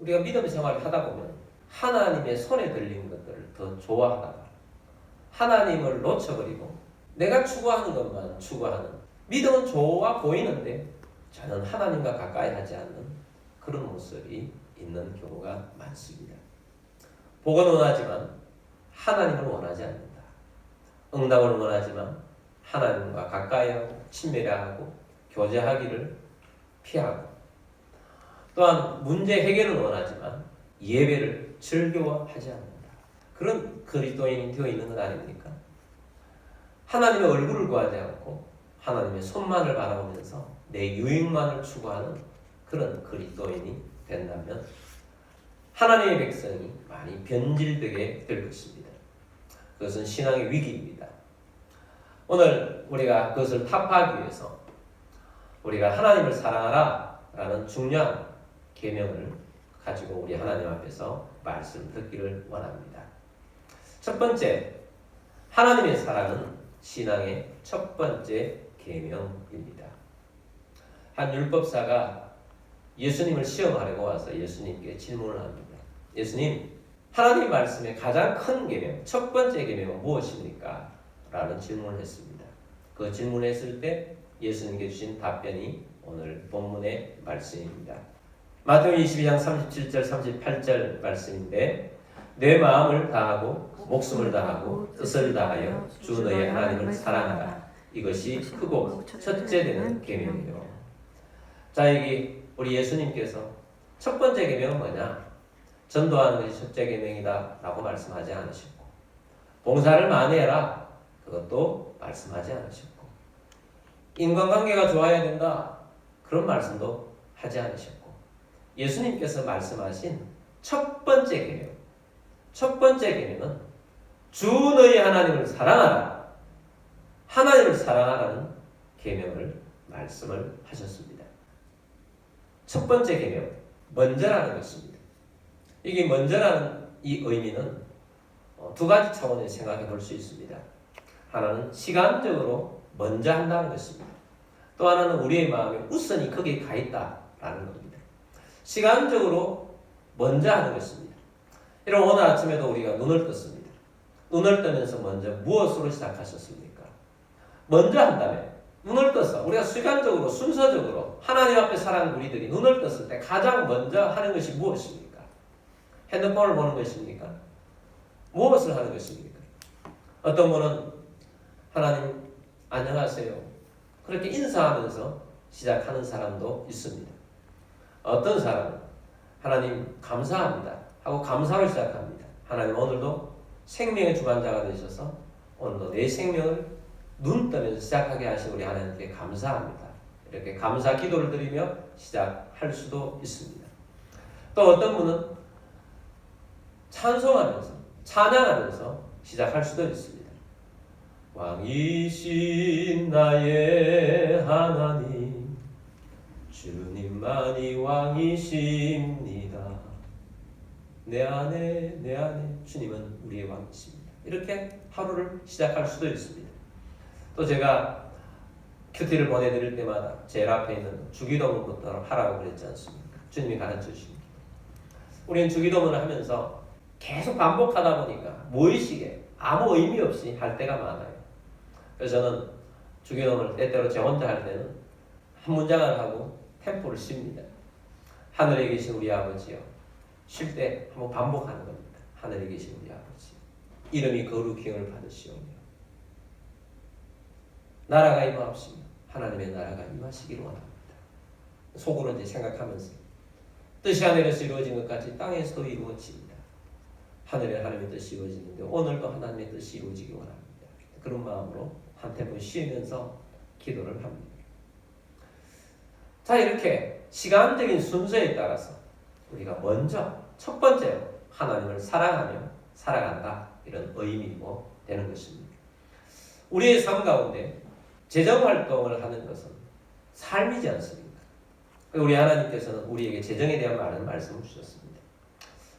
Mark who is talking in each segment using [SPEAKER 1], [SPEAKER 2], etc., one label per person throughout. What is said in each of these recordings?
[SPEAKER 1] 우리가 믿음 생활을 하다 보면 하나님의 손에 들린 것들을 더 좋아하다가 하나님을 놓쳐버리고 내가 추구하는 것만 추구하는, 믿음은 좋아 보이는데 저는 하나님과 가까이 하지 않는 그런 모습이 있는 경우가 많습니다. 복은 원하지만 하나님을 원하지 않는다. 응답을 원하지만 하나님과 가까이하고 친밀하고 교제하기를 피하고, 또한 문제 해결은 원하지만 예배를 즐거워하지 않는다. 그런 그리스도인이 되어 있는 것 아닙니까? 하나님의 얼굴을 구하지 않고 하나님의 손만을 바라보면서 내 유익만을 추구하는 그런 그리스도인이 된다면 하나님의 백성이 많이 변질되게 될 것입니다. 그것은 신앙의 위기입니다. 오늘 우리가 그것을 타파하기 위해서 우리가 하나님을 사랑하라 라는 중요한 계명을 가지고 우리 하나님 앞에서 말씀 듣기를 원합니다. 첫 번째, 하나님의 사랑은 신앙의 첫 번째 계명입니다. 한 율법사가 예수님을 시험하려고 와서 예수님께 질문을 합니다. 예수님, 하나님 말씀의 가장 큰 계명, 첫 번째 계명은 무엇입니까? 라는 질문을 했습니다. 그 질문했을 때 예수님께 주신 답변이 오늘 본문의 말씀입니다. 마태복음 22장 37절 38절 말씀인데, 내 마음을 다하고 목숨을 다하고 뜻을 다하여 주 너의 하나님을 사랑하라. 이것이 크고 첫째 되는 계명이요. 자, 여기 우리 예수님께서 첫 번째 계명은 뭐냐? 전도하는 것이 첫째 계명이다 라고 말씀하지 않으셨고, 봉사를 많이 해라 그것도 말씀하지 않으셨고, 인간관계가 좋아야 된다 그런 말씀도 하지 않으셨고, 예수님께서 말씀하신 첫 번째 계명, 첫 번째 계명은 주 너희 하나님을 사랑하라, 하나님을 사랑하라는 계명을 말씀을 하셨습니다. 첫 번째 계명, 먼저라는 것입니다. 이게 먼저라는 이 의미는 두 가지 차원에서 생각해 볼 수 있습니다. 하나는 시간적으로 먼저 한다는 것입니다. 또 하나는 우리의 마음에 우선이 거기에 가 있다라는 겁니다. 시간적으로 먼저 하는 것입니다. 여러분, 오늘 아침에도 우리가 눈을 떴습니다. 눈을 뜨면서 먼저 무엇으로 시작하셨습니까? 먼저 한다면 눈을 떠서 우리가 시간적으로 순서적으로 하나님 앞에 살아가는 우리들이 눈을 떴을 때 가장 먼저 하는 것이 무엇입니까? 핸드폰을 보는 것입니까? 무엇을 하는 것입니까? 어떤 분은 하나님 안녕하세요 그렇게 인사하면서 시작하는 사람도 있습니다. 어떤 사람은 하나님 감사합니다 하고 감사로 시작합니다. 하나님 오늘도 생명의 주관자가 되셔서 오늘도 내 생명을 눈 뜨면서 시작하게 하신 우리 하나님께 감사합니다. 이렇게 감사 기도를 드리며 시작할 수도 있습니다. 또 어떤 분은 찬송하면서 찬양하면서 시작할 수도 있습니다. 왕이신 나의 하나님 주님만이 왕이십니다. 내 안에 주님은 우리의 왕이십니다. 이렇게 하루를 시작할 수도 있습니다. 또 제가 큐티를 보내드릴 때마다 제일 앞에 있는 주기도문부터 하라고 그랬지 않습니까? 주님이 가르쳐 주십니다. 우리는 주기도문을 하면서 계속 반복하다 보니까 무의식에 아무 의미 없이 할 때가 많아요. 그래서 저는 주기도문을 때때로 제 혼자 할 때는 한 문장을 하고 템포를 씁니다. 하늘에 계신 우리 아버지요. 쉴 때 한번 반복하는 겁니다. 하늘에 계신 우리 아버지, 이름이 거룩히 여김을 받으시오며 나라가 임하옵시며 하나님의 나라가 임하시기를 원합니다. 속으로 이제 생각하면서 뜻이 하늘에서 이루어진 것 같이 땅에서도 이루어집니다. 하늘에 하나님의 뜻이 이루어지는데 오늘도 하나님의 뜻이 이루어지기 원합니다. 그런 마음으로 한 템포 쉬면서 기도를 합니다. 자, 이렇게 시간적인 순서에 따라서 우리가 먼저 첫 번째로 하나님을 사랑하며 살아간다, 이런 의미고 되는 것입니다. 우리의 삶 가운데 재정활동을 하는 것은 삶이지 않습니까? 우리 하나님께서는 우리에게 재정에 대한 많은 말씀을 주셨습니다.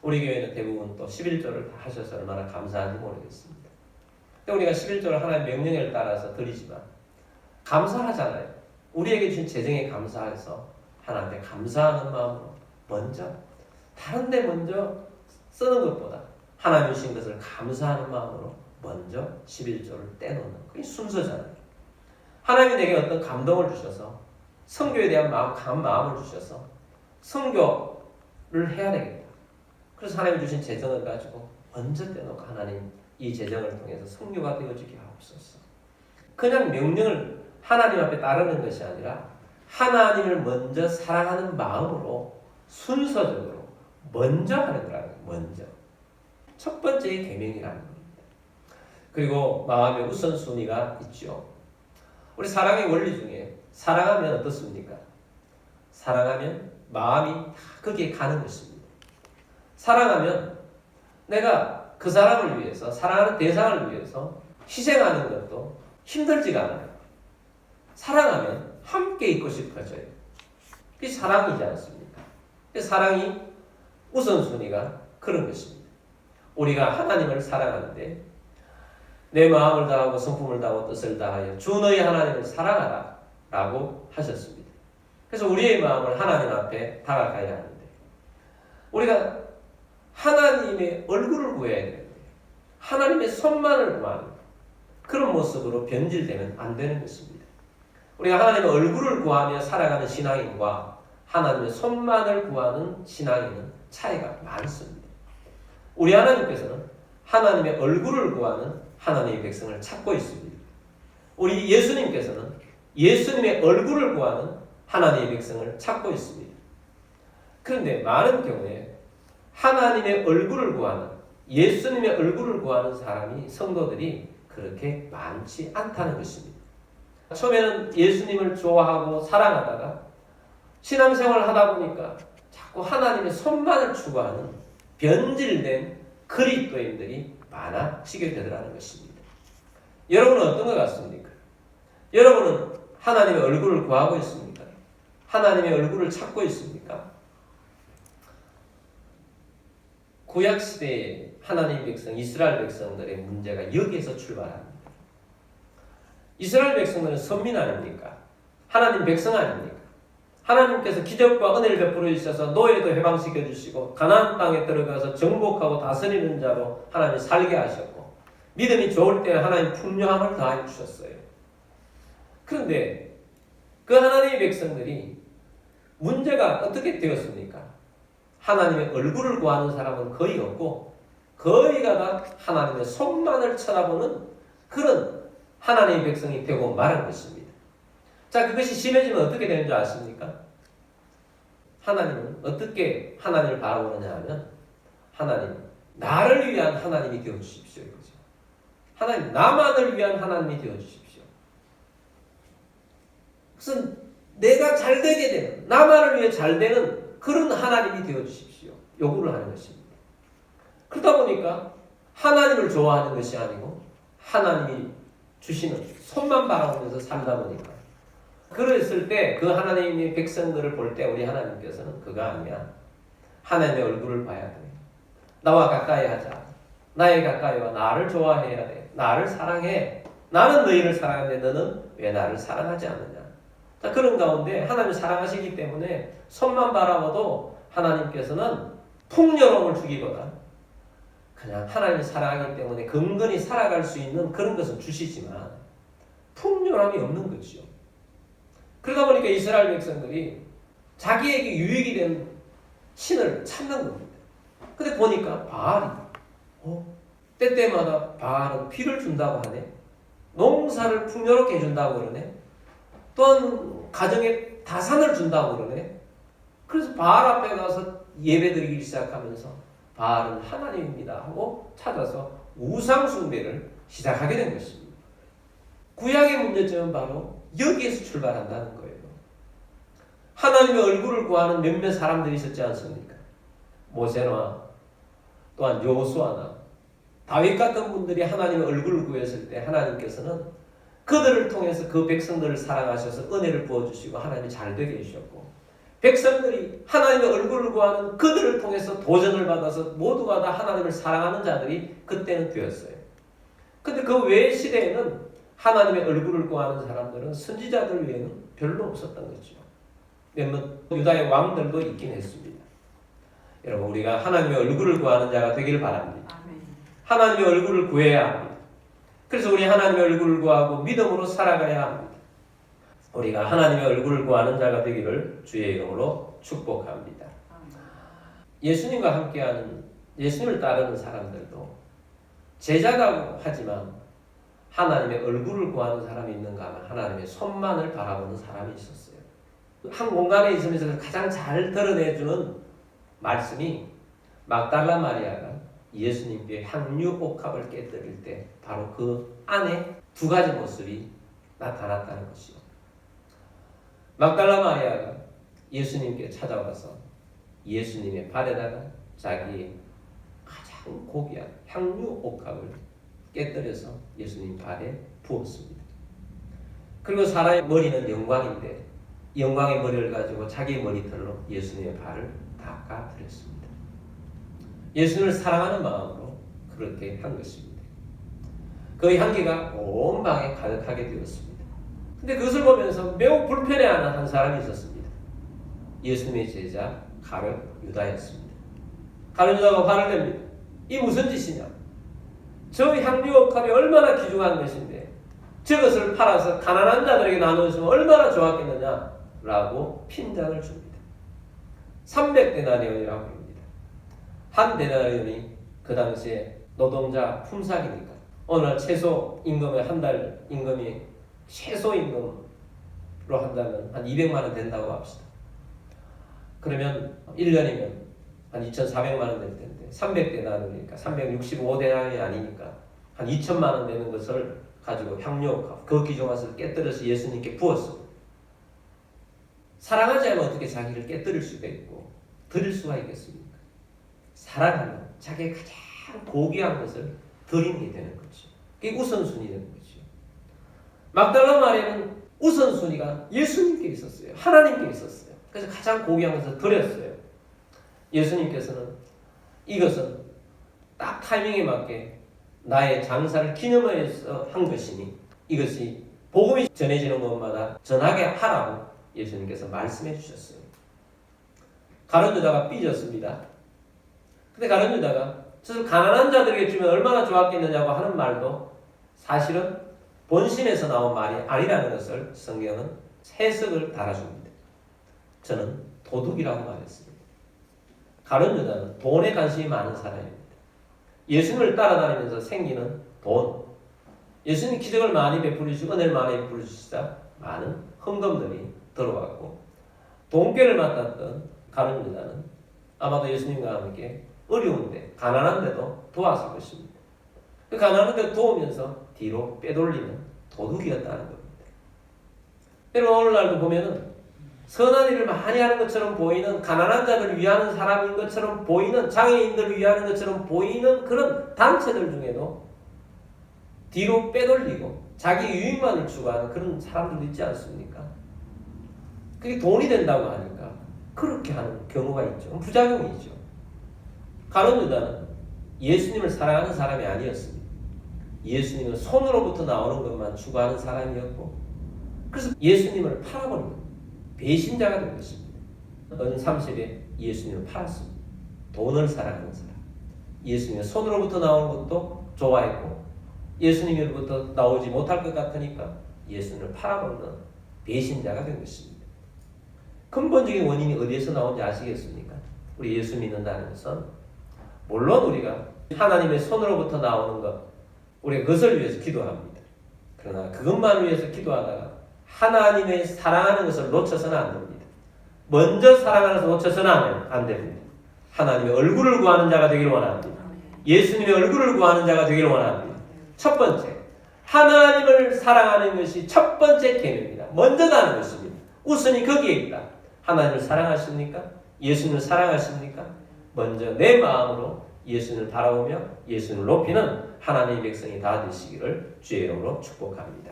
[SPEAKER 1] 우리 교회는 대부분 또 11조를 다 하셔서 얼마나 감사한지 모르겠습니다. 근데 우리가 11조를 하나님의 명령을 따라서 드리지만 감사하잖아요. 우리에게 주신 재정에 감사해서 하나님께 감사하는 마음으로 먼저 다른 데 먼저 쓰는 것보다 하나님 주신 것을 감사하는 마음으로 먼저 11조를 떼놓는 그게 순서잖아요. 하나님이 내게 어떤 감동을 주셔서 선교에 대한 강한 마음을 주셔서 선교를 해야 되겠다. 그래서 하나님이 주신 재정을 가지고 먼저 떼놓고 하나님 이 재정을 통해서 선교가 되어지게 하옵소서. 그냥 명령을 하나님 앞에 따르는 것이 아니라 하나님을 먼저 사랑하는 마음으로 순서적으로 먼저 하는 거라는 거예요. 먼저. 첫 번째 계명이라는 겁니다. 그리고 마음의 우선순위가 있죠. 우리 사랑의 원리 중에 사랑하면 어떻습니까? 사랑하면 마음이 다 거기에 가는 것입니다. 사랑하면 내가 그 사람을 위해서 사랑하는 대상을 위해서 희생하는 것도 힘들지가 않아요. 사랑하면 함께 있고 싶어져요. 그게 사랑이지 않습니까? 사랑이 우선순위가 그런 것입니다. 우리가 하나님을 사랑하는데 내 마음을 다하고 성품을 다하고 뜻을 다하여 주 너희 하나님을 사랑하라 라고 하셨습니다. 그래서 우리의 마음을 하나님 앞에 다가가야 하는데 우리가 하나님의 얼굴을 구해야 되는데 하나님의 손만을 구하는 그런 모습으로 변질되면 안 되는 것입니다. 우리가 하나님의 얼굴을 구하며 살아가는 신앙인과 하나님의 손만을 구하는 신앙인은 차이가 많습니다. 우리 하나님께서는 하나님의 얼굴을 구하는 하나님의 백성을 찾고 있습니다. 우리 예수님께서는 예수님의 얼굴을 구하는 하나님의 백성을 찾고 있습니다. 그런데 많은 경우에 하나님의 얼굴을 구하는 예수님의 얼굴을 구하는 사람이 성도들이 그렇게 많지 않다는 것입니다. 처음에는 예수님을 좋아하고 사랑하다가 신앙생활을 하다 보니까 자꾸 하나님의 손만을 추구하는 변질된 그리스도인들이 많아지게 되더라는 것입니다. 여러분은 어떤 것 같습니까? 여러분은 하나님의 얼굴을 구하고 있습니까? 하나님의 얼굴을 찾고 있습니까? 구약시대의 하나님 백성, 이스라엘 백성들의 문제가 여기에서 출발합니다. 이스라엘 백성들은 선민 아닙니까? 하나님 백성 아닙니까? 하나님께서 기적과 은혜를 베풀어 주셔서 노예도 해방시켜 주시고 가나안 땅에 들어가서 정복하고 다스리는 자로 하나님 살게 하셨고 믿음이 좋을 때는 하나님 풍요함을 다해 주셨어요. 그런데 그 하나님의 백성들이 문제가 어떻게 되었습니까? 하나님의 얼굴을 구하는 사람은 거의 없고 거의가 다 하나님의 손만을 쳐다보는 그런 하나님의 백성이 되고 말한 것입니다. 자, 그것이 심해지면 어떻게 되는 줄 아십니까? 하나님은 어떻게 하나님을 바라보느냐 하면 하나님, 나를 위한 하나님이 되어주십시오. 이거죠. 하나님, 나만을 위한 하나님이 되어주십시오. 무슨 내가 잘 되게 되는, 나만을 위해 잘 되는 그런 하나님이 되어주십시오. 요구를 하는 것입니다. 그러다 보니까 하나님을 좋아하는 것이 아니고 하나님이 주시는 손만 바라보면서 살다 보니까 그랬을 때 그 하나님의 백성들을 볼 때 우리 하나님께서는 그거 아니야. 하나님의 얼굴을 봐야 돼. 나와 가까이 하자. 나에 가까이 와. 나를 좋아해야 돼. 나를 사랑해. 나는 너희를 사랑하는데 너는 왜 나를 사랑하지 않느냐. 자, 그런 가운데 하나님을 사랑하시기 때문에 손만 바라봐도 하나님께서는 풍요로움을 주기보다 그냥 하나님을 사랑하기 때문에 근근히 살아갈 수 있는 그런 것은 주시지만 풍요함이 없는 거죠. 그러다 보니까 이스라엘 백성들이 자기에게 유익이 된 신을 찾는 겁니다. 근데 보니까 바알이 때때마다 바알은 비를 준다고 하네. 농사를 풍요롭게 해준다고 그러네. 또한 가정에 다산을 준다고 그러네. 그래서 바알 앞에 가서 예배드리기 시작하면서 바알은 하나님입니다 하고 찾아서 우상 숭배를 시작하게 된 것입니다. 구약의 문제점은 바로 여기에서 출발한다는 거예요. 하나님의 얼굴을 구하는 몇몇 사람들이 있었지 않습니까? 모세나 또한 여호수아나 다윗 같은 분들이 하나님의 얼굴을 구했을 때 하나님께서는 그들을 통해서 그 백성들을 사랑하셔서 은혜를 부어주시고 하나님이 잘되게 해주셨고 백성들이 하나님의 얼굴을 구하는 그들을 통해서 도전을 받아서 모두가 다 하나님을 사랑하는 자들이 그때는 되었어요. 근데 그 외의 시대에는 하나님의 얼굴을 구하는 사람들은 선지자들 외에는 별로 없었던 거죠. 몇몇 유다의 왕들도 있긴 했습니다. 여러분 우리가 하나님의 얼굴을 구하는 자가 되기를 바랍니다.
[SPEAKER 2] 아멘.
[SPEAKER 1] 하나님의 얼굴을 구해야 합니다. 그래서 우리 하나님의 얼굴을 구하고 믿음으로 살아가야 합니다. 우리가 하나님의 얼굴을 구하는 자가 되기를 주의 이름으로 축복합니다. 예수님과 함께하는 예수님을 따르는 사람들도 제자라고 하지만 하나님의 얼굴을 구하는 사람이 있는가 하면 하나님의 손만을 바라보는 사람이 있었어요. 한 공간에 있으면서 가장 잘 드러내주는 말씀이 막달라 마리아가 예수님께 향유 옥합을 깨뜨릴 때 바로 그 안에 두 가지 모습이 나타났다는 것이요. 막달라 마리아가 예수님께 찾아와서 예수님의 발에다가 자기의 가장 고귀한 향유 옥합을 깨뜨려서 예수님 발에 부었습니다. 그리고 사람의 머리는 영광인데 영광의 머리를 가지고 자기의 머리털로 예수님의 발을 닦아드렸습니다. 예수님을 사랑하는 마음으로 그렇게 한 것입니다. 그 향기가 온 방에 가득하게 되었습니다. 근데 그것을 보면서 매우 불편해하는 한 사람이 있었습니다. 예수님의 제자 가룟 유다였습니다. 가룟 유다가 화를 냅니다. 이 무슨 짓이냐? 저 향유옥합이 얼마나 귀중한 것인데 저것을 팔아서 가난한 자들에게 나누었으면 얼마나 좋았겠느냐 라고 핀잔을 줍니다. 300데나리온이라고 합니다. 한 데나리온이 그 당시에 노동자 품삯이니까 오늘 최소 임금의 한 달 임금이 최소 임금으로 한다면 한 200만 원 된다고 합시다. 그러면 1년이면 한 2,400만 원 될 텐데 300데나리온이니까 365데나리온이 아니니까 한 2천만 원 되는 것을 가지고 향유옥합 그 귀중한 깨뜨려서 예수님께 부었습니다. 사랑하지 않으면 어떻게 자기를 깨뜨릴 수가 있고 드릴 수가 있겠습니까? 사랑하면 자기의 가장 고귀한 것을 드리는 게 되는 거죠. 그게 우선순위 되는 거죠. 막달라 마리아는 우선순위가 예수님께 있었어요. 하나님께 있었어요. 그래서 가장 고귀한 것을 드렸어요. 예수님께서는 이것은 딱 타이밍에 맞게 나의 장사를 기념해서 한 것이니 이것이 복음이 전해지는 곳마다 전하게 하라고 예수님께서 말씀해 주셨어요. 가룟 유다가 삐졌습니다. 근데 가룟 유다가 저를 가난한 자들에게 주면 얼마나 좋았겠느냐고 하는 말도 사실은 본심에서 나온 말이 아니라는 것을 성경은 해석을 달아줍니다. 저는 도둑이라고 말했습니다. 가룟 유다는 돈에 관심이 많은 사람입니다. 예수님을 따라다니면서 생기는 돈, 예수님 기적을 많이 베풀으시고 은혜를 많이 베풀으시다 많은 헌금들이 들어왔고 돈꾀를 맡았던 가룟 유다는 아마도 예수님과 함께 어려운데 가난한데도 도왔을 것입니다. 그 가난한데 도우면서 뒤로 빼돌리는 도둑이었다는 겁니다. 여러분 오늘날도 보면은 선한 일을 많이 하는 것처럼 보이는 가난한 자들을 위하는 사람인 것처럼 보이는 장애인들을 위하는 것처럼 보이는 그런 단체들 중에도 뒤로 빼돌리고 자기 유익만을 추구하는 그런 사람들도 있지 않습니까? 그게 돈이 된다고 하니까 그렇게 하는 경우가 있죠. 부작용이죠. 가룟 유다는 예수님을 사랑하는 사람이 아니었습니다. 예수님은 손으로부터 나오는 것만 추구하는 사람이었고 그래서 예수님을 팔아버립니다. 배신자가 된 것입니다. 은 30에 예수님을 팔았습니다. 돈을 사랑하는 사람. 예수님의 손으로부터 나오는 것도 좋아했고 예수님으로부터 나오지 못할 것 같으니까 예수님을 팔아버리는 배신자가 된 것입니다. 근본적인 원인이 어디에서 나오는지 아시겠습니까? 우리 예수 믿는다는 것은 물론 우리가 하나님의 손으로부터 나오는 것 우리가 그것을 위해서 기도합니다. 그러나 그것만 위해서 기도하다가 하나님의 사랑하는 것을 놓쳐서는 안 됩니다. 먼저 사랑하는 것을 놓쳐서는 안 됩니다. 하나님의 얼굴을 구하는 자가 되기를 원합니다. 예수님의 얼굴을 구하는 자가 되기를 원합니다. 첫 번째, 하나님을 사랑하는 것이 첫 번째 계명입니다. 먼저 가는 것입니다. 우선이 거기에 있다. 하나님을 사랑하십니까? 예수님을 사랑하십니까? 먼저 내 마음으로 예수님을 바라보며 예수님을 높이는 하나님의 백성이 다 되시기를 주의 이름으로 축복합니다.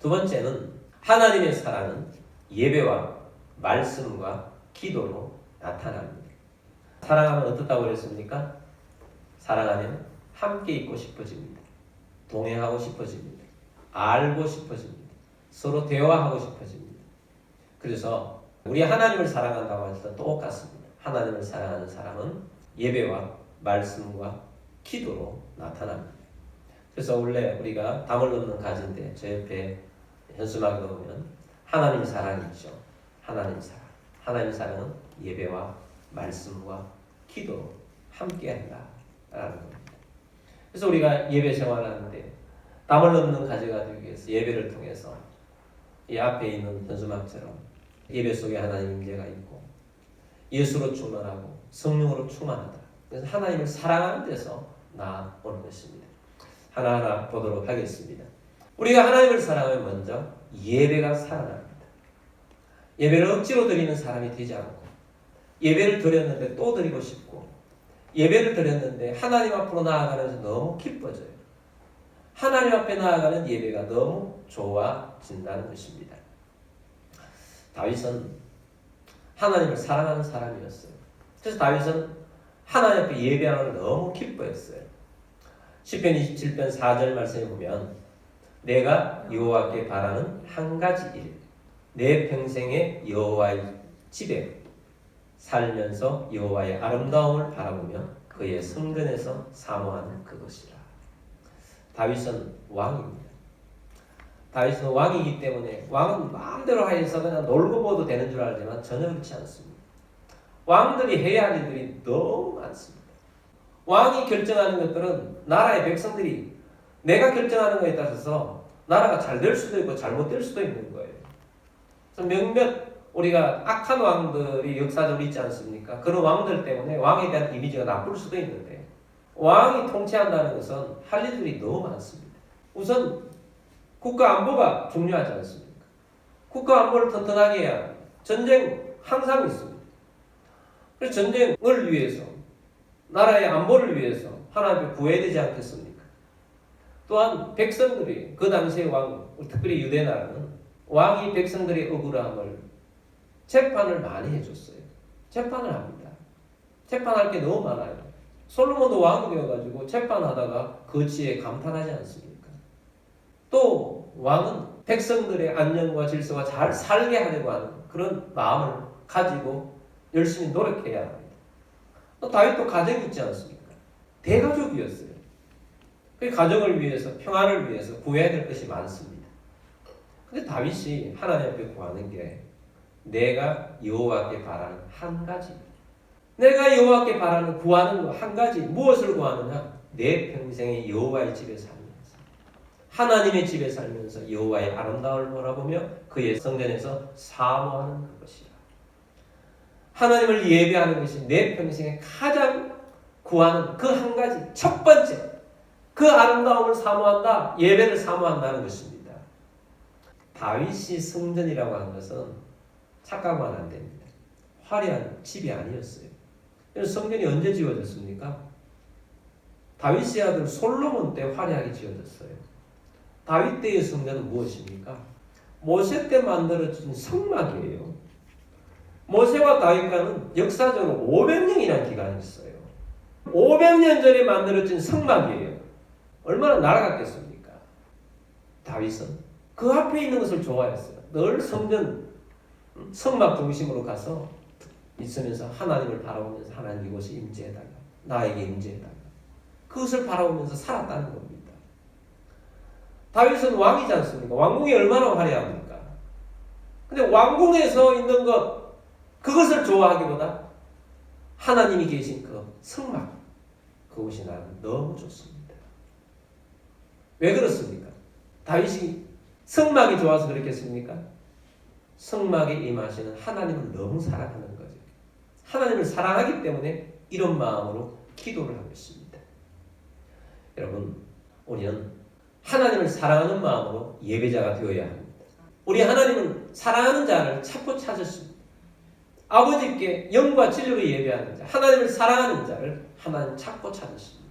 [SPEAKER 1] 두 번째는 하나님의 사랑은 예배와 말씀과 기도로 나타납니다. 사랑하면 어떻다고 그랬습니까? 사랑하면 함께 있고 싶어집니다. 동행하고 싶어집니다. 알고 싶어집니다. 서로 대화하고 싶어집니다. 그래서 우리 하나님을 사랑한다고 할 때 똑같습니다. 하나님을 사랑하는 사람은 예배와 말씀과 기도로 나타납니다. 그래서 원래 우리가 담을 넣는 가지인데 저 옆에 현수막에 보면 하나님 사랑이 있죠. 하나님 사랑. 하나님 사랑은 예배와 말씀과 기도로 함께한다 라는 겁니다. 그래서 우리가 예배 생활하는데 담을 넣는 가지가 되기 위해서 예배를 통해서 이 앞에 있는 현수막처럼 예배 속에 하나님 임재가 있고 예수로 충만하고 성령으로 충만하다. 그래서 하나님을 사랑하는 데서 나오는 것입니다. 하나하나 보도록 하겠습니다. 우리가 하나님을 사랑하면 먼저 예배가 살아납니다. 예배를 억지로 드리는 사람이 되지 않고 예배를 드렸는데 또 드리고 싶고 예배를 드렸는데 하나님 앞으로 나아가면서 너무 기뻐져요. 하나님 앞에 나아가는 예배가 너무 좋아진다는 것입니다. 다윗은 하나님을 사랑하는 사람이었어요. 그래서 다윗은 하나님 앞에 예배하는 걸 너무 기뻐했어요. 시편 27편 4절 말씀에 보면 내가 여호와께 바라는 한 가지 일, 내 평생에 여호와의 집에 살면서 여호와의 아름다움을 바라보며 그의 성전에서 사모하는 그것이라. 다윗은 왕입니다. 다윗은 왕이기 때문에 왕은 마음대로 하여서 그냥 놀고 보도 되는 줄 알지만 전혀 그렇지 않습니다. 왕들이 해야 할 일들이 너무 많습니다. 왕이 결정하는 것들은 나라의 백성들이 내가 결정하는 것에 따라서 나라가 잘 될 수도 있고 잘못될 수도 있는 거예요. 그래서 몇몇 우리가 악한 왕들이 역사적으로 있지 않습니까? 그런 왕들 때문에 왕에 대한 이미지가 나쁠 수도 있는데 왕이 통치한다는 것은 할 일들이 너무 많습니다. 우선 국가 안보가 중요하지 않습니까? 국가 안보를 튼튼하게 해야 합니다. 전쟁 항상 있습니다. 그래서 전쟁을 위해서 나라의 안보를 위해서 하나님 구해야 되지 않겠습니까? 또한 백성들이 그 당시의 왕, 특별히 유대 나라는 왕이 백성들의 억울함을 재판을 많이 해줬어요. 재판을 합니다. 재판할 게 너무 많아요. 솔로몬도 왕이 되어가지고 재판하다가 거치에 감탄하지 않습니까? 또 왕은 백성들의 안녕과 질서가 잘 살게 하려고 하는 그런 마음을 가지고 열심히 노력해야 합니다. 또 다윗도 가정이 있지 않습니까? 대가족이었어요. 그 가정을 위해서 평안을 위해서 구해야 될 것이 많습니다. 근데 다윗이 하나님 앞에 구하는 게 내가 여호와께 바라는 한 가지. 내가 여호와께 바라는 구하는 거 한 가지. 무엇을 구하느냐? 내 평생에 여호와의 집에 살면서 하나님의 집에 살면서 여호와의 아름다움을 바라보며 그의 성전에서 사모하는 그것이라. 하나님을 예배하는 것이 내 평생에 가장 구하는 그 한 가지, 첫 번째, 그 아름다움을 사모한다, 예배를 사모한다는 것입니다. 다윗이 성전이라고 하는 것은 착각만 안 됩니다. 화려한 집이 아니었어요. 성전이 언제 지어졌습니까? 다윗의 아들 솔로몬 때 화려하게 지어졌어요. 다윗 때의 성전은 무엇입니까? 모세 때 만들어진 성막이에요. 모세와 다윗과는 역사적으로 500년이라는 기간이 있어요. 500년 전에 만들어진 성막이에요. 얼마나 날아갔겠습니까? 다윗은 그 앞에 있는 것을 좋아했어요. 늘 성전, 성막 중심으로 가서 있으면서 하나님을 바라보면서 하나님 이곳에 임재해달라. 나에게 임재해달라. 그것을 바라보면서 살았다는 겁니다. 다윗은 왕이지 않습니까? 왕궁이 얼마나 화려합니까? 근데 왕궁에서 있는 것, 그것을 좋아하기보다 하나님이 계신 그 성막, 그것이 나는 너무 좋습니다. 왜 그렇습니까? 다윗이 성막이 좋아서 그렇겠습니까? 성막에 임하시는 하나님을 너무 사랑하는 거죠. 하나님을 사랑하기 때문에 이런 마음으로 기도를 하고 있습니다. 여러분, 우리는 하나님을 사랑하는 마음으로 예배자가 되어야 합니다. 우리 하나님은 사랑하는 자를 찾고 찾으십니다. 아버지께 영과 진리로 예배하는 자, 하나님을 사랑하는 자를 하나님 찾고 찾으십니다.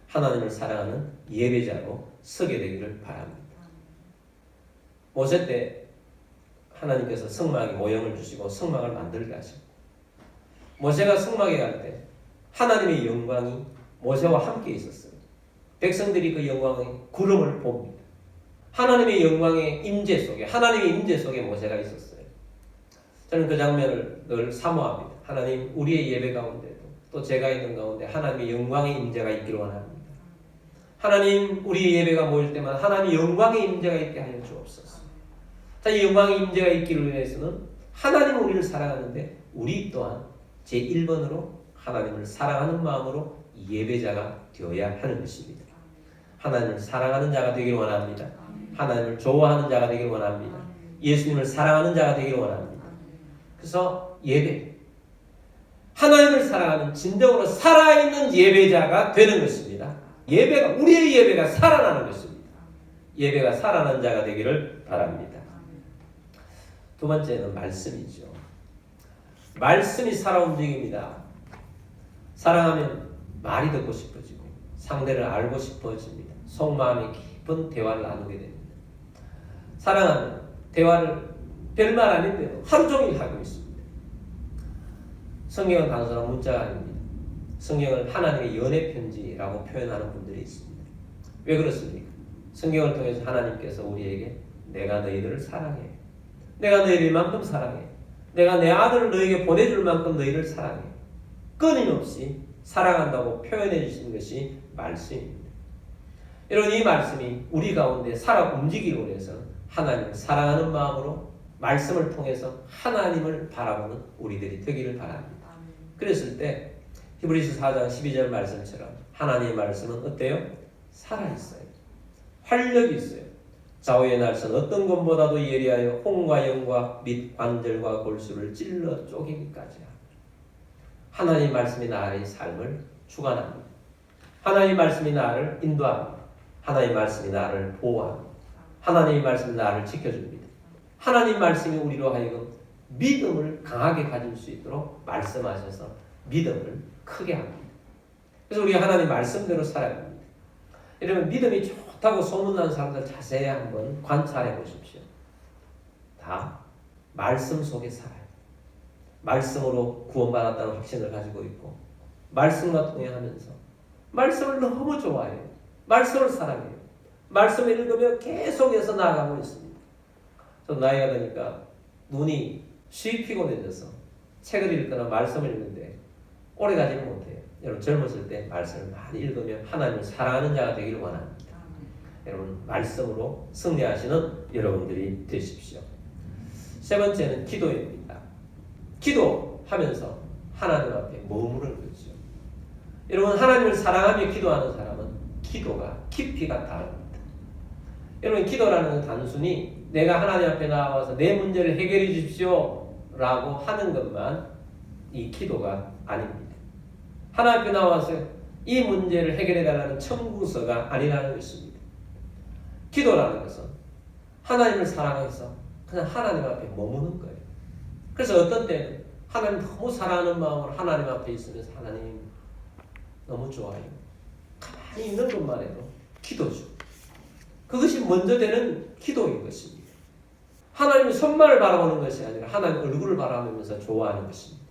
[SPEAKER 1] 하나님을 사랑하는 예배자로 서게 되기를 바랍니다. 모세 때 하나님께서 성막에 모형을 주시고 성막을 만들게 하시고 모세가 성막에 갈 때 하나님의 영광이 모세와 함께 있었어요. 백성들이 그 영광의 구름을 봅니다. 하나님의 영광의 임재 속에, 하나님의 임재 속에 모세가 있었어요. 저는 그 장면을 늘 사모합니다. 하나님, 우리의 예배 가운데도 또 제가 있는 가운데 하나님의 영광의 임재가 있기를 원합니다. 하나님, 우리 예배가 모일 때마다 하나님의 영광의 임재가 있게 하여 주옵소서. 자, 이 영광의 임재가 있기를 위해서는 하나님 우리를 사랑하는데 우리 또한 제1번으로 하나님을 사랑하는 마음으로 예배자가 되어야 하는 것입니다. 하나님을 사랑하는 자가 되기를 원합니다. 하나님을 좋아하는 자가 되기를 원합니다. 예수님을 사랑하는 자가 되기를 원합니다. 그래서 예배, 하나님을 사랑하는 진정으로 살아있는 예배자가 되는 것입니다. 예배가, 우리의 예배가 살아나는 것입니다. 예배가 살아나는 자가 되기를 바랍니다. 두 번째는 말씀이죠. 말씀이 살아 움직입니다. 사랑하면 말이 듣고 싶어지고 상대를 알고 싶어집니다. 속마음의 깊은 대화를 나누게 됩니다. 사랑하면 대화를 별말 아닌데도 하루 종일 하고 있습니다. 성경은 단순한 문자가 아닙니다. 성경을 하나님의 연애 편지라고 표현하는 분들이 있습니다. 왜 그렇습니까? 성경을 통해서 하나님께서 우리에게 내가 너희들을 사랑해. 내가 너희를 이만큼 사랑해. 내가 내 아들을 너희에게 보내줄 만큼 너희를 사랑해. 끊임없이 사랑한다고 표현해 주시는 것이 말씀입니다. 여러분, 이 말씀이 우리 가운데 살아 움직이기 위해서 하나님을 사랑하는 마음으로 말씀을 통해서 하나님을 바라보는 우리들이 되기를 바랍니다. 그랬을 때 히브리서 4장 12절 말씀처럼 하나님의 말씀은 어때요? 살아있어요. 활력이 있어요. 좌우의 날선 어떤 것보다도 예리하여 홍과 영과 및 관절과 골수를 찔러 쪼개기까지 합니다. 하나님의 말씀이 나의 삶을 주관합니다. 하나님의 말씀이 나를 인도합니다. 하나님의 말씀이 나를 보호합니다. 하나님의 말씀이 나를 지켜줍니다. 하나님의 말씀이 우리로 하여금 믿음을 강하게 가질 수 있도록 말씀하셔서 믿음을 크게 합니다. 그래서 우리가 하나님 말씀대로 살아야 합니다. 여러분, 믿음이 좋다고 소문난 사람들 자세히 한번 관찰해 보십시오. 다 말씀 속에 살아요. 말씀으로 구원받았다는 확신을 가지고 있고 말씀과 통행하면서 말씀을 너무 좋아해요. 말씀을 사랑해요. 말씀을 읽으며 계속해서 나아가고 있습니다. 저 나이가 드니까 눈이 쉬 피곤해져서 책을 읽거나 말씀을 읽는데 오래 가지는 못해요. 여러분, 젊었을 때 말씀을 많이 읽으며 하나님을 사랑하는 자가 되기를 원합니다. 여러분, 말씀으로 승리하시는 여러분들이 되십시오. 세 번째는 기도입니다. 기도하면서 하나님 앞에 머무르는 거죠. 여러분, 하나님을 사랑하며 기도하는 사람은 기도가 깊이가 다릅니다. 여러분, 기도라는 건 단순히 내가 하나님 앞에 나와서 내 문제를 해결해 주십시오 라고 하는 것만 이 기도가 아닙니다. 하나님 앞에 나와서 이 문제를 해결해 달라는 청구서가 아니라는 것입니다. 기도라는 것은 하나님을 사랑해서 그냥 하나님 앞에 머무는 거예요. 그래서 어떤 때는 하나님 너무 사랑하는 마음으로 하나님 앞에 있으면서 하나님 너무 좋아요. 가만히 있는 것만 해도 기도죠. 그것이 먼저 되는 기도인 것입니다. 하나님의 손만을 바라보는 것이 아니라 하나님 얼굴을 바라보면서 좋아하는 것입니다.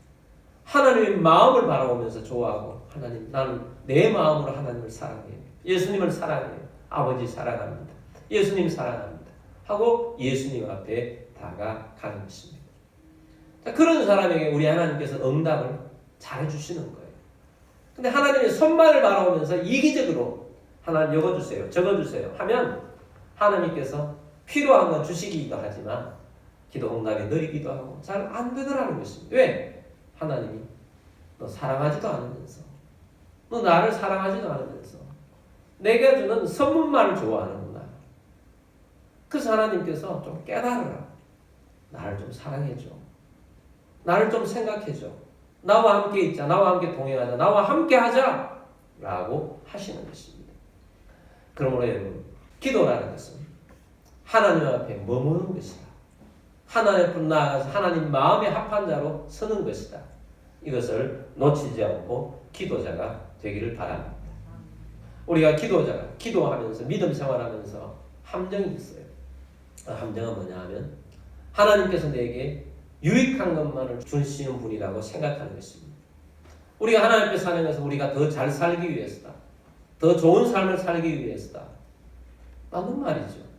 [SPEAKER 1] 하나님의 마음을 바라보면서 좋아하고 하나님, 나는 내 마음으로 하나님을 사랑해요. 예수님을 사랑해요. 아버지 사랑합니다. 예수님 사랑합니다. 하고 예수님 앞에 다가가는 것입니다. 자, 그런 사람에게 우리 하나님께서 응답을 잘해주시는 거예요. 근데 하나님의 손만을 바라보면서 이기적으로 하나님 적어주세요. 적어주세요. 하면 하나님께서 필요한 건 주시기도 하지만 기도 응답이 느리기도 하고 잘 안 되더라는 것입니다. 왜? 하나님이 너 사랑하지도 않으면서 너 나를 사랑하지도 않으면서 내가 주는 선물만을 좋아하는구나. 그래서 하나님께서 좀 깨달으라. 나를 좀 사랑해줘. 나를 좀 생각해줘. 나와 함께 있자. 나와 함께 동행하자. 나와 함께 하자. 라고 하시는 것입니다. 그러므로 여러분, 기도라는 것은 하나님 앞에 머무는 것이다. 하나님 앞으로 나아가서 하나님 마음에 합한 자로 서는 것이다. 이것을 놓치지 않고 기도자가 되기를 바랍니다. 우리가 기도자가 기도하면서 믿음 생활하면서 함정이 있어요. 함정은 뭐냐 하면 하나님께서 내게 유익한 것만을 주시는 분이라고 생각하는 것입니다. 우리가 하나님 앞에 사는 것은 우리가 더 잘 살기 위해서다. 더 좋은 삶을 살기 위해서다. 맞는 말이죠.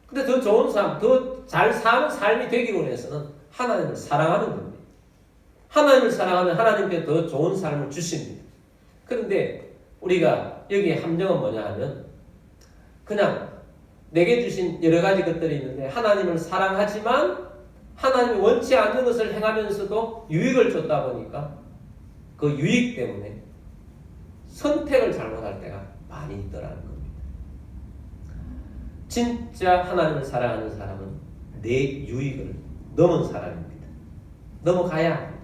[SPEAKER 1] 근데 더 좋은 삶, 더 잘 사는 삶이 되기 위해서는 하나님을 사랑하는 겁니다. 하나님을 사랑하면 하나님께 더 좋은 삶을 주십니다. 그런데 우리가 여기에 함정은 뭐냐 하면 그냥 내게 주신 여러 가지 것들이 있는데 하나님을 사랑하지만 하나님이 원치 않는 것을 행하면서도 유익을 줬다 보니까 그 유익 때문에 선택을 잘못할 때가 많이 있더라는 겁니다. 진짜 하나님을 사랑하는 사람은 내 유익을 넘은 사람입니다. 넘어가야 합니다.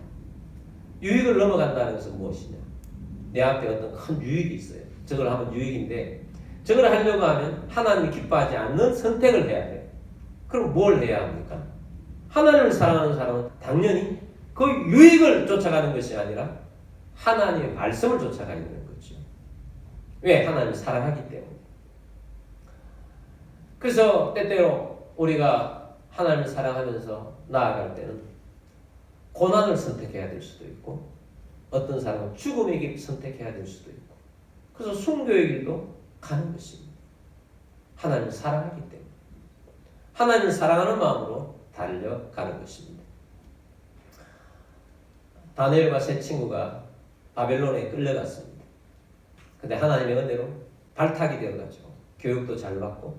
[SPEAKER 1] 유익을 넘어간다는 것은 무엇이냐? 내 앞에 어떤 큰 유익이 있어요. 저걸 하면 유익인데 저걸 하려고 하면 하나님이 기뻐하지 않는 선택을 해야 돼요. 그럼 뭘 해야 합니까? 하나님을 사랑하는 사람은 당연히 그 유익을 쫓아가는 것이 아니라 하나님의 말씀을 쫓아가야 되는 거죠. 왜? 하나님을 사랑하기 때문에. 그래서 때때로 우리가 하나님을 사랑하면서 나아갈 때는 고난을 선택해야 될 수도 있고 어떤 사람은 죽음의 길 선택해야 될 수도 있고 그래서 순교의 길도 가는 것입니다. 하나님을 사랑하기 때문에 하나님을 사랑하는 마음으로 달려가는 것입니다. 다니엘과 세 친구가 바벨론에 끌려갔습니다. 근데 하나님의 은혜로 발탁이 되어가지고 교육도 잘 받고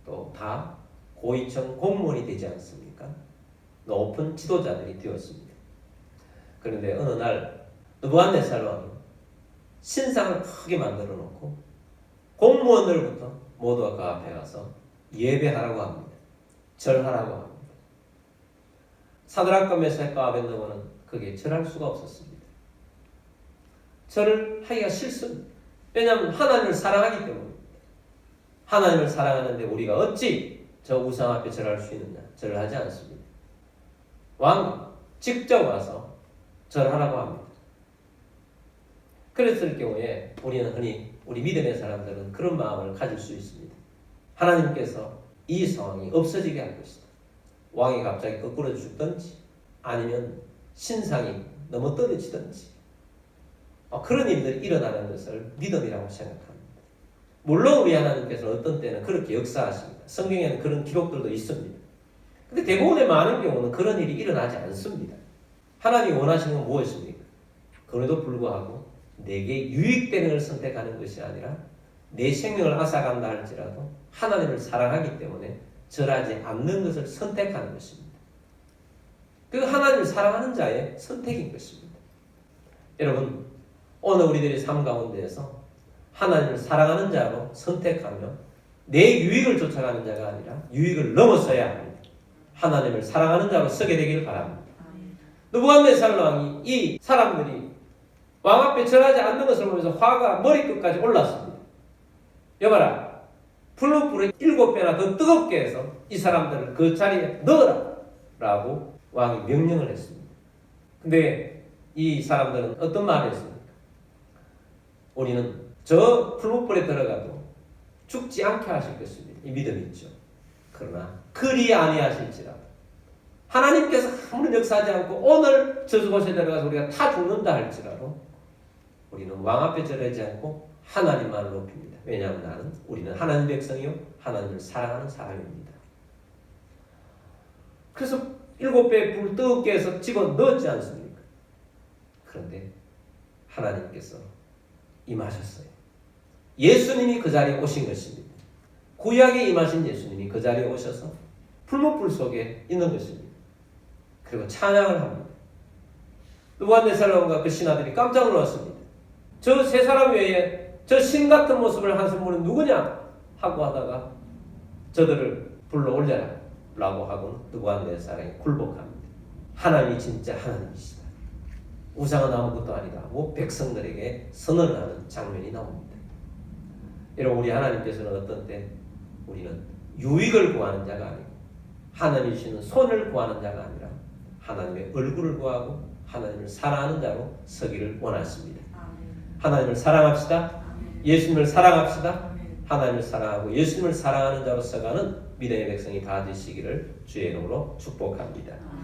[SPEAKER 1] 또 다 고위층 공무원이 되지 않습니까? 높은 지도자들이 되었습니다. 그런데 어느 날 느부갓네살 왕이 신상을 크게 만들어 놓고 공무원들부터 모두가 그 앞에 가서 예배하라고 합니다. 절하라고 합니다. 사드락과 메삭과 아벳느고는 그게 절할 수가 없었습니다. 절을 하기가 싫습니다. 왜냐하면 하나님을 사랑하기 때문입니다. 하나님을 사랑하는데 우리가 어찌 저 우상 앞에 절할 수 있느냐? 절을 하지 않습니다. 왕이 직접 와서 절하라고 합니다. 그랬을 경우에 우리는 흔히 우리 믿음의 사람들은 그런 마음을 가질 수 있습니다. 하나님께서 이 상황이 없어지게 할 것이다. 왕이 갑자기 거꾸로 죽든지 아니면 신상이 너무 떨어지든지 그런 일들이 일어나는 것을 믿음이라고 생각합니다. 물론 우리 하나님께서는 어떤 때는 그렇게 역사하십니다. 성경에는 그런 기록들도 있습니다. 근데 대부분의 많은 경우는 그런 일이 일어나지 않습니다. 하나님이 원하시는 건 무엇입니까? 그럼에도 불구하고 내게 유익되는 것을 선택하는 것이 아니라 내 생명을 앗아간다 할지라도 하나님을 사랑하기 때문에 절하지 않는 것을 선택하는 것입니다. 그 하나님을 사랑하는 자의 선택인 것입니다. 여러분, 오늘 우리들의 삶 가운데에서 하나님을 사랑하는 자로 선택하며 내 유익을 쫓아가는 자가 아니라 유익을 넘어서야 합니다. 하나님을 사랑하는 자로 서게 되기를 바랍니다. 느부갓네살 왕이 이 사람들이 왕 앞에 절하지 않는 것을 보면서 화가 머리끝까지 올랐습니다. 여봐라, 풀무불을 7배나 더 뜨겁게 해서 이 사람들을 그 자리에 넣어라 라고 왕이 명령을 했습니다. 근데 이 사람들은 어떤 말을 했습니까? 우리는 저 풀무불에 들어가도 죽지 않게 하실 것입니다. 이 믿음이 있죠. 그러나 그리 아니하실지라도 하나님께서 아무런 역사하지 않고 오늘 저주곳에 들어가서 우리가 다 죽는다 할지라도 우리는 왕 앞에 절하지 않고 하나님만을 높입니다. 왜냐하면 우리는 하나님 백성이요 하나님을 사랑하는 사람입니다. 그래서 7배의 불 뜨겁게 해서 집어넣었지 않습니까? 그런데 하나님께서 임하셨어요. 예수님이 그 자리에 오신 것입니다. 구약에 임하신 예수님이 그 자리에 오셔서 풀무불 속에 있는 것입니다. 그리고 찬양을 합니다. 느부갓네살 왕과 그 신하들이 깜짝 놀랐습니다. 저 세 사람 외에 저 신 같은 모습을 하신 분은 누구냐? 하고 하다가 저들을 불러 올려라 라고 하고는 느부갓네살에게 굴복합니다. 하나님이 진짜 하나님이시다. 우상은 아무것도 아니다 하고 백성들에게 선언을 하는 장면이 나옵니다. 여러분, 우리 하나님께서는 어떤 때 우리는 유익을 구하는 자가 아니고 하나님이 주시는 손을 구하는 자가 아니라 하나님의 얼굴을 구하고 하나님을 사랑하는 자로 서기를 원하십니다. 하나님을 사랑합시다. 예수님을 사랑합시다. 하나님을 사랑하고 예수님을 사랑하는 자로 서가는 믿음의 백성이 다 되시기를 주의 이름으로 축복합니다.